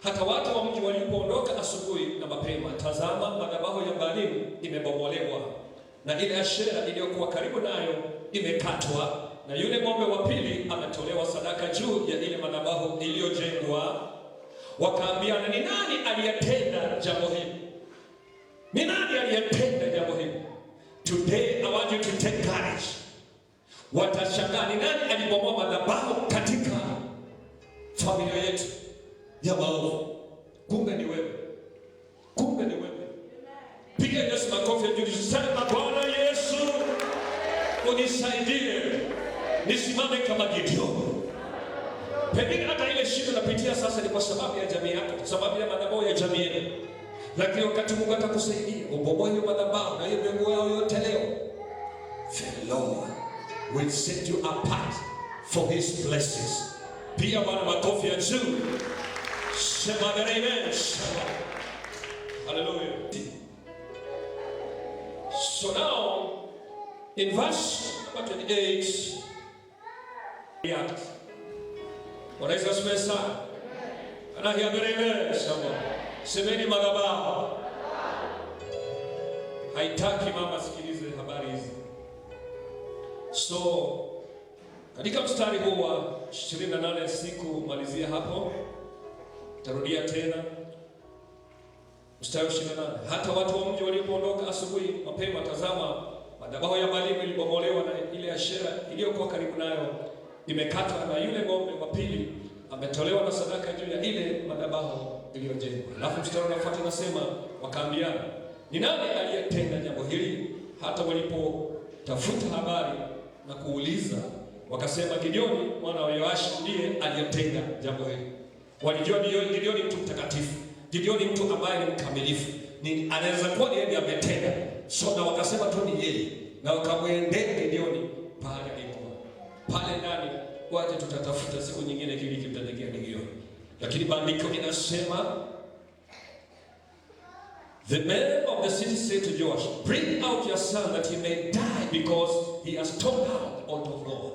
Hata watu wa mji walipoondoka asubuhi na mapema, tazama madhabahu ya Baalimu imebomolewa na ile Ashera iliyokuwa karibu nayo imekatwa, na yule ng'ombe wa pili ametolewa sadaka juu ya ile madhabahu iliyojengwa. Wakaambiana, ni nani aliyetenda jambo hili? Ni nani aliyetenda jambo hili? Today I want you to take courage. Watashangaa ni nani alibomoa madhabahu katika familia yetu ya maovu. Kumbe ni wewe. Kumbe ni wewe. Piga Yesu makofi ya juu. Sema, Bwana Yesu, unisaidie nisimame kama Gideoni. Pengine hata ile shida unapitia sasa ni kwa sababu ya jamii yako, kwa sababu ya madhabahu ya jamii yenu. Lakini wakati Mungu atakusaidia ubomoe hiyo madhabahu na hiyo mbegu yao yote leo, the Lord will set you apart for his blessings. Pia Bwana makofi ya juu. Sema amen. Hallelujah. So now in verse number 28, react. What is this verse? Anahia amen. Semeni madhabahu haitaki mama sikilize habari hizi. So katika mstari huu wa 28 siku malizia hapo, tarudia tena mstari wa 28. Hata watu wa mji walipoondoka asubuhi mapema, tazama madhabahu ya Baalimu ilibomolewa na ile Ashera iliyokuwa karibu nayo imekatwa, na yule ng'ombe wa pili ametolewa na sadaka juu ya ile madhabahu iliyojengwa. Alafu mstari unafuata unasema, wakaambiana, ni nani aliyetenda jambo hili? Hata walipotafuta habari na kuuliza, wakasema, Gideoni mwana wa Yoashi ndiye aliyetenda jambo hili. Walijua Gideoni mtu mtakatifu, Gideoni mtu ambaye ni mkamilifu, ni anaweza kuwa yeye ndiye ametenda. So na wakasema tu ni yeye, na wakamwendea Gideoni pale alikuwa pale ndani, waje tutatafuta siku nyingine kile kimtendekea Gideoni. Lakini maandiko inasema, the men of the city said to Joash, bring out your son that he may die, because he has torn down the altar of God.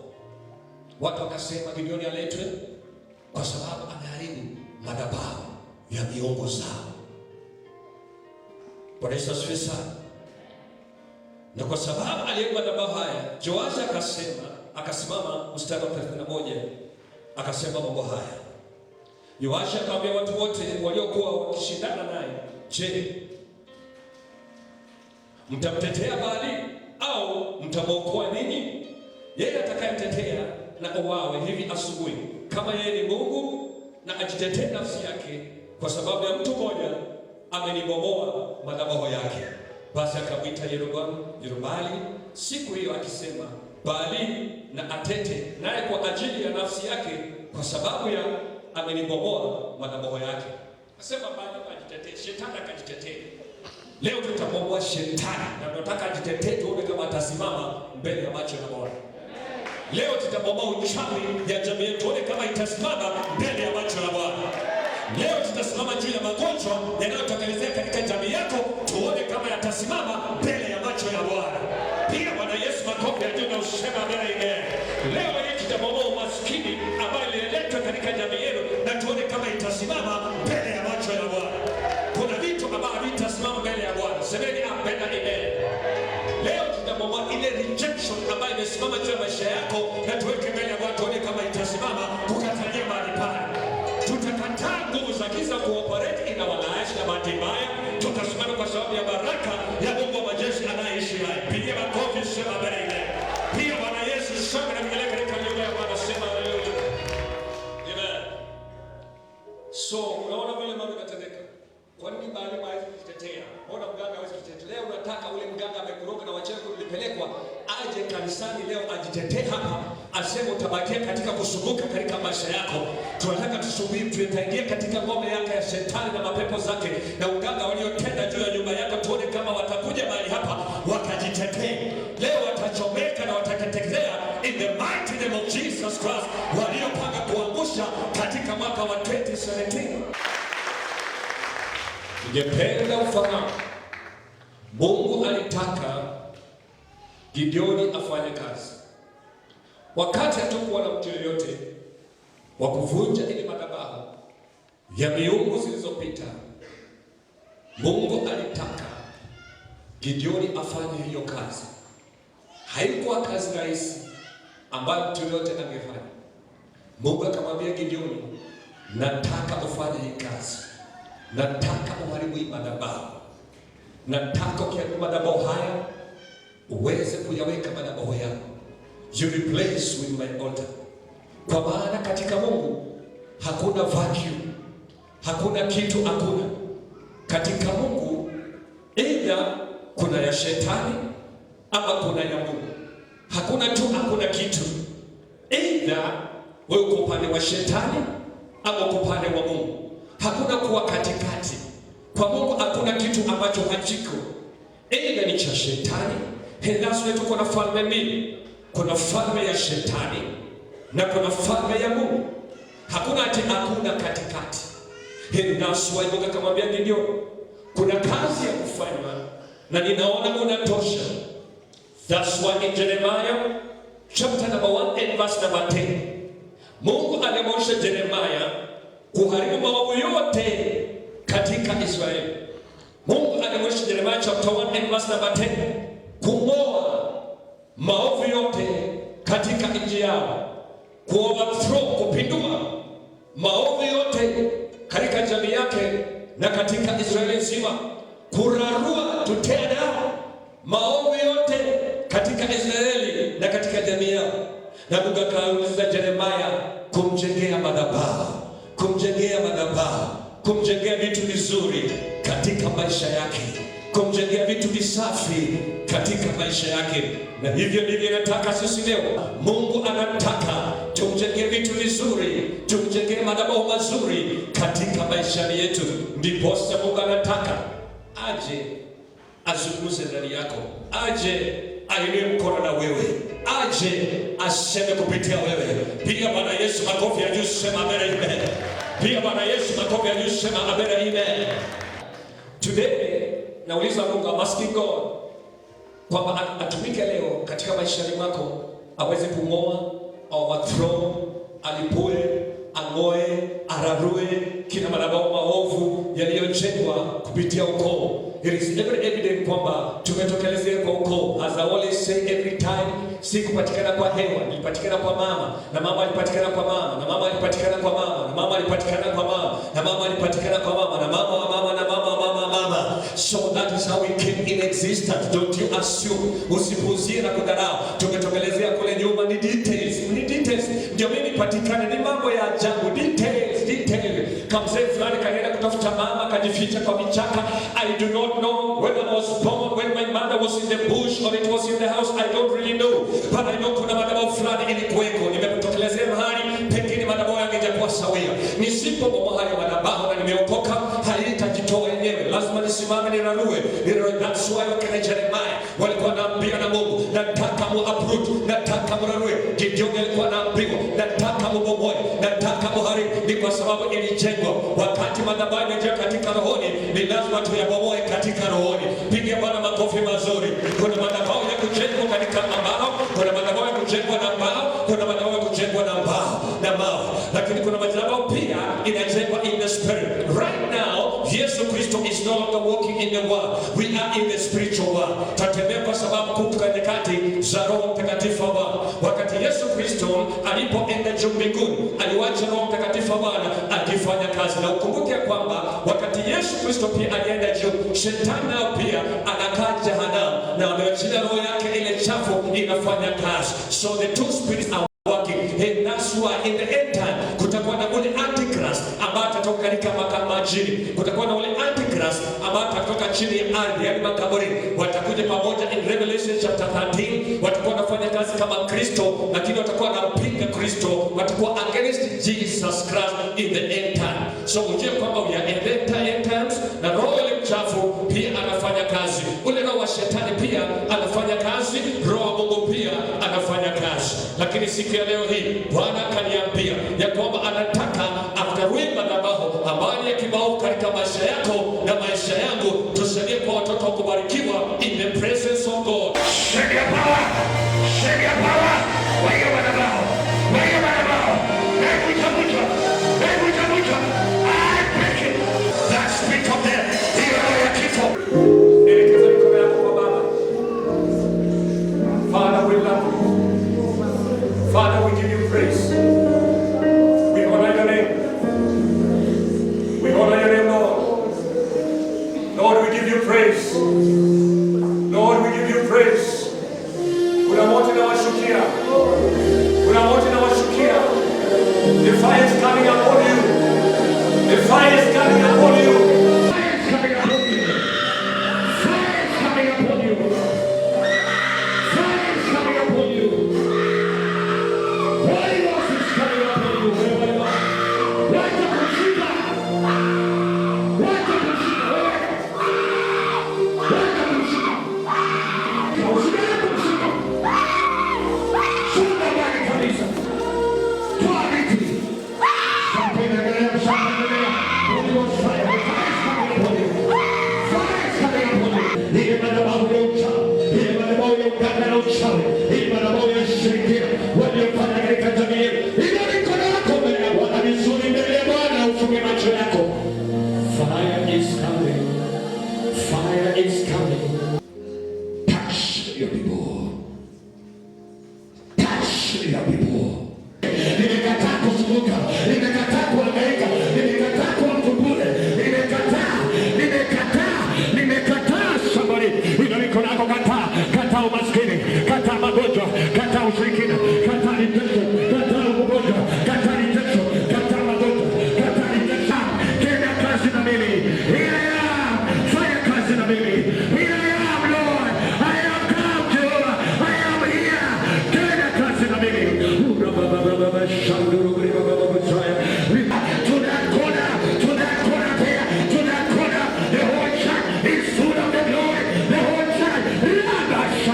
Watu wakasema Gideoni aletwe kwa sababu ameharibu madhabahu ya miungu zao. Bwana Yesu asifiwe sana. Na kwa sababu aliyekuwa madhabahu haya, Joash akasimama mstari wa 31 akasema mambo haya. Yoashi akawaambia watu wote waliokuwa wakishindana naye, je, mtamtetea Baali au mtamwokoa ninyi? Yeye atakayemtetea na uwawe hivi asubuhi, kama yeye ni Mungu, na ajitetee nafsi yake, kwa sababu ya mtu mmoja amenibomoa madhabahu yake. Basi akamwita Yerubali siku hiyo akisema, Baali na atete naye kwa ajili ya nafsi yake, kwa sababu ya amenibomoa madhabahu yake. Asema Baali ajitetee, shetani akajitetee. Leo tutabomoa shetani, na tunataka ajitetee, tuone kama atasimama mbele ya macho ya Bwana. Leo tutabomoa uchawi ya jamii yetu, tuone kama itasimama mbele ya macho ya Bwana. Leo tutasimama juu ya magonjwa yanayotokelezea katika jamii yako, tuone kama yatasimama mbele ya macho ya Bwana. Pia Bwana Yesu makofi ya juu na usema amen. Leo hii tutabomoa umaskini ambayo ililetwa katika jamii yenu, na tuone kama itasimama mbele ya macho ya Bwana. Kuna vitu ambavyo vitasimama mbele ya Bwana. Semeni amen. Leo tutabomoa ile rejection ambayo imesimama juu ya maisha yako, na tuweke mbele ya Bwana, tuone kama itasimama kukatalia mahali pale. Tutakataa nguvu za giza kuoperate in our sababu ya baraka ya Mungu wa majeshi anayeishi hai. Pigia makofi, sema amen. Pia Bwana Yesu shangwe na milele katika nyumba ya Bwana, sema haleluya. Amen. So unaona vile mambo yanatendeka. Kwa nini bali hawezi kujitetea? Mbona mganga hawezi kujitetea? Leo unataka ule mganga amekuroga na wachawi ulipelekwa aje kanisani leo ajitetee hapa, aseme utabakia katika kusumbuka katika maisha yako. Tunataka tusubiri tutaingia katika ngome yake ya shetani na mapepo zake na uganga waliotenda juu ya nyumba yako, tuone kama watakuja mahali hapa wakajitetee. Leo watachomeka na watateketea in the mighty name of Jesus Christ, waliopanga kuangusha katika mwaka wa 2017. Ningependa ufahamu Mungu alitaka Gideoni afanye kazi. Wakati hatakuwa na mtu yoyote wa kuvunja ile madhabahu ya miungu zilizopita, Mungu alitaka Gideoni afanye hiyo kazi. Haikuwa kazi rahisi ambayo mtu yoyote angefanya. Mungu akamwambia Gideoni, nataka ufanye hii kazi. Nataka uharibu hii madhabahu. Nataka ukiharibu madhabahu haya uweze kuyaweka madhabahu yako. You replace with my altar. Kwa maana katika Mungu hakuna vacuum. Hakuna kitu, hakuna. Katika Mungu either kuna ya shetani ama kuna ya Mungu. Hakuna tu, hakuna kitu. Either wewe uko upande wa shetani ama uko upande wa Mungu. Hakuna kuwa katikati. Kwa Mungu hakuna kitu ambacho hachiko. Either ni cha shetani. That's why tuko na falme mbili. Kuna falme ya shetani na kuna falme ya Mungu. Hakuna ati hakuna katikati. That's why Mungu akamwambia Gideoni, kuna kazi ya kufanywa na ninaona unatosha. That's why in Jeremiah chapter number 1 and verse number 10, Mungu alimwosha Jeremiah kuharibu maovu yote katika Israeli. Mungu alimwosha Jeremiah chapter 1 and verse number 10 kung'oa maovu yote katika nchi yao, kuoverthrow, kupindua maovu yote katika jamii yake na katika Israeli nzima, kurarua, to tear down maovu yote katika Israeli na katika jamii yao. Na Mungu akauliza Jeremiah kumjengea madhabahu, kumjengea madhabahu, kumjengea vitu vizuri katika maisha yake, kumjengea vitu visafi katika maisha yake. Na hivyo ndivyo nataka sisi leo. Mungu anataka tumjengee vitu vizuri, tumjengee madhabahu mazuri katika maisha yetu. Ndipo Mungu anataka aje azungumze ndani yako, aje ainue mkono na wewe, aje aseme kupitia wewe. Piga Bwana Yesu makofi ya juu, sema amen. Piga Bwana Yesu makofi ya juu, sema amen. Today nauliza Mungu, I'm asking God kwamba atumike leo katika maisha yako, aweze kung'oa, overthrow, alipue, ang'oe, ararue kila madhabahu maovu yaliyojengwa kupitia ukoo. It is very evident kwamba tumetokelezea kwa ukoo. As I always say every time, si kupatikana kwa hewa, nilipatikana kwa mama, na mama alipatikana kwa mama, na mama alipatikana kwa mama, na mama alipatikana kwa mama, na mama alipatikana kwa mama, na mama wa mama, na mama wa mama mama. So that is how we came in existence. Don't you assume. Usipuzie na kudharau. Tumetokelezea kule nyuma, ni details, ni details. Ndio mimi patikana, ni mambo ya ajabu, details, details. Kama mzee fulani kaenda kutafuta mama, kajificha kwa vichaka. I do not know when I was born, when my mother was in the bush or it was in the house. I don't really know, but I know kuna madhabahu fulani ilikuweko. Nimetokelezea mahali pengine madhabahu yangejakuwa sawia. Nisipo mahali madhabahu na nimeokoka, haitajitoa yenyewe. Lazima nisimame nirarue. That's why wakina Jeremiah walikuwa wanaambia na Mungu, nataka mu-uproot, nataka murarue. Gideoni alikuwa anaambiwa, nataka mubomoe, nataka muharibu. Ni kwa sababu ilijengwa. Wakati madhabahu yamejaa katika rohoni, ni lazima tuyabomoe katika rohoni. Piga Bwana makofi mazuri. Kuna madhabahu ya kujengwa katika mbao, kuna madhabahu ya kujengwa na mbao, kuna madhabahu ya kujengwa na mbao na mawe. Lakini kuna madhabahu pia inajengwa in the spirit. Right now, Yesu Kristo is no longer walking in the world. We are in the spiritual world. Tatembea kwa sababu kutoka nyakati za Roho Mtakatifu wa Bwana. Wakati Yesu Kristo alipoenda juu mbinguni, aliwacha Roho Mtakatifu wa Bwana akifanya kazi. Na ukumbuke kwamba wakati Yesu Yesu Kristo pia alienda juu, shetani nao pia anakaa jehanamu na ameachilia roho yake ile chafu inafanya kazi. So the two spirits are working, and that's why in the end time kutakuwa na ule antichrist ambaye atatoka katika majini, kutakuwa na ule antichrist ambaye atatoka chini ya ardhi, yani makaburini. Watakuja pamoja in Revelation chapter 13, watakuwa wanafanya kazi kama Kristo, lakini watakuwa wanampinga Kristo, watakuwa against Jesus Christ in the end time. So ujue kwamba we are in the end times, na roho ile mchafu pia anafanya kazi, ule roho wa shetani pia anafanya kazi, roho wa Mungu pia anafanya kazi. Lakini siku ya leo hii Bwana kaniambia ya kwamba anataka afterward madhabahu ambayo ya kibao katika maisha yako na maisha yangu, tusaidie kwa watoto kubarikiwa in the presence of God. Shake your power, shake your power. Waya madhabahu, waya madhabahu. Hebu tamuka, hebu tamuka. I break it. That spirit of death, hiyo roho ya kifo. Elekeza mikono yako kwa Baba. Father, we love you. Father, we give you praise. We honor your name. We honor your name, Lord. Lord, we give you praise. Lord, we give you praise. Kuna moto na washukia. Kuna moto na washukia. The fire is coming upon you. The fire is coming upon you. Fire is coming upon you. Fire is coming upon you. Fire is coming upon you. Holy Ghost is coming upon you. Wherever you are. Right up the street. Right up the street. Right up the street. Fire is coming. Fire is coming. Touch your people. Touch your people. Nimekataa kuzunguka, nimekataa kuhangaika, nimekataa kuwa mtu bure, nimekataa somebody. Ina mikono yako, kataa umaskini, kataa magonjwa, kataa ushirikina, kataa depression, kataa ugonjwa, kataa depression, kataa magonjwa, kataa depression. Tenda kazi na mimi. Here I am. Fanya kazi na mimi. Here I am, Lord. I am come to you. I am here. Tenda kazi na mimi. To that corner there, to that corner, the whole church is full of the glory, the whole church.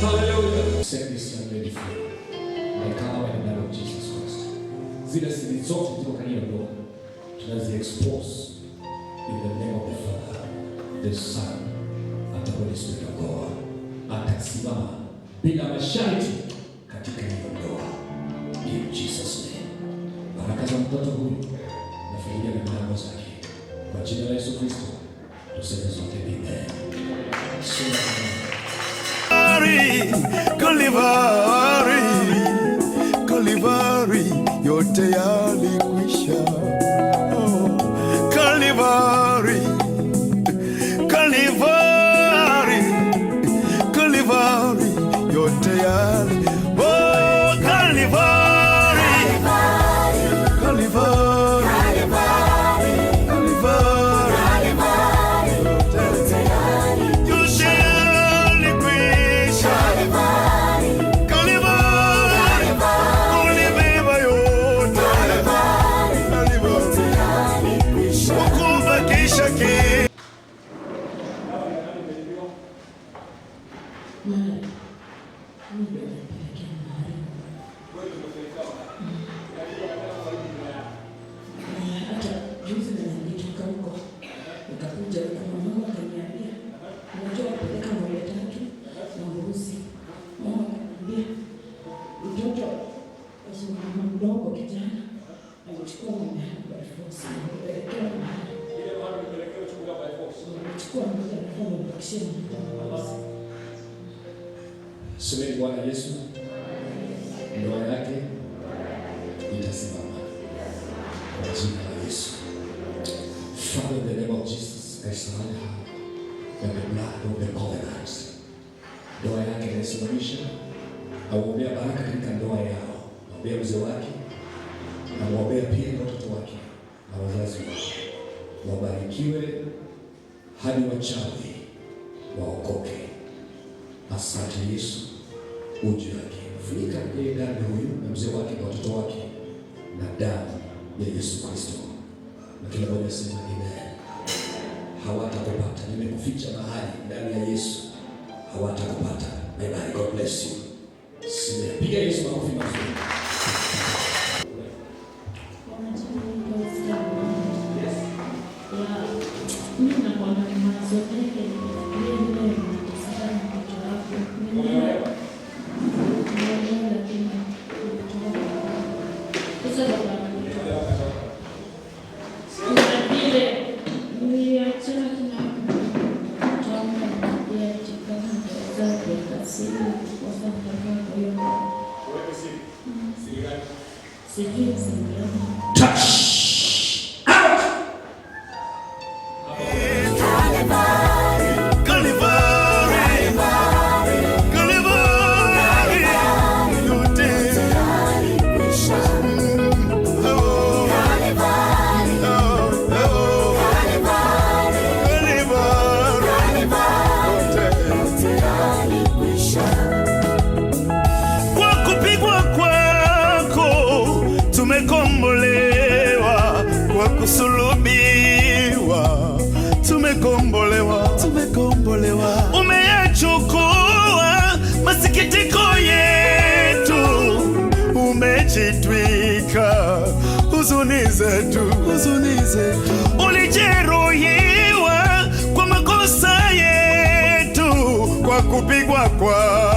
Hallelujah. Set this young lady free. By the power and the blood of Jesus Christ. Zile siri zote zilizo kwenye ndoa tunazi expose in the name of the Father, the Son, and the Holy Spirit of God. Atasimama bila masharti katika hiyo ndoa. In Jesus name. Baraka za mtoto huyu na faida na milango zake. Kwa jina la Yesu Kristo tuseme zote amen. Kalvari, Kalvari, yote yalikwisha. Oh, Kalvari, Kalvari, Kalvari, yote yalikwisha. Semeni Bwana Yesu, ndoa yake itasimama kwa jina la Yesu. Father, in the name of Jesus, I surround her with the blood of the covenant. Ndoa yake inasimamisha. Auombea baraka katika ndoa yao. Auombea mzee wake. Auombea pia watoto wake na wazazi wake. Wabarikiwe hadi wachawi waokoke. Asante Yesu, uje wake. Funika kwenye damu huyu na mzee wake na watoto wake na damu ya Yesu Kristo. Na kila mmoja sema amen. Hawatakupata. Nimekuficha mahali ndani ya Yesu. Hawatakupata. Bye bye. God bless you. Piga Yesu makofi mazuri. Touch out. Kwa kupigwa kwako tumekombolewa, kwa kusulubiwa tumekombolewa. Umeyachukua masikitiko yetu, umejitwika huzuni zetu. Ulijeruhiwa kwa makosa yetu, kwa kupigwa kwa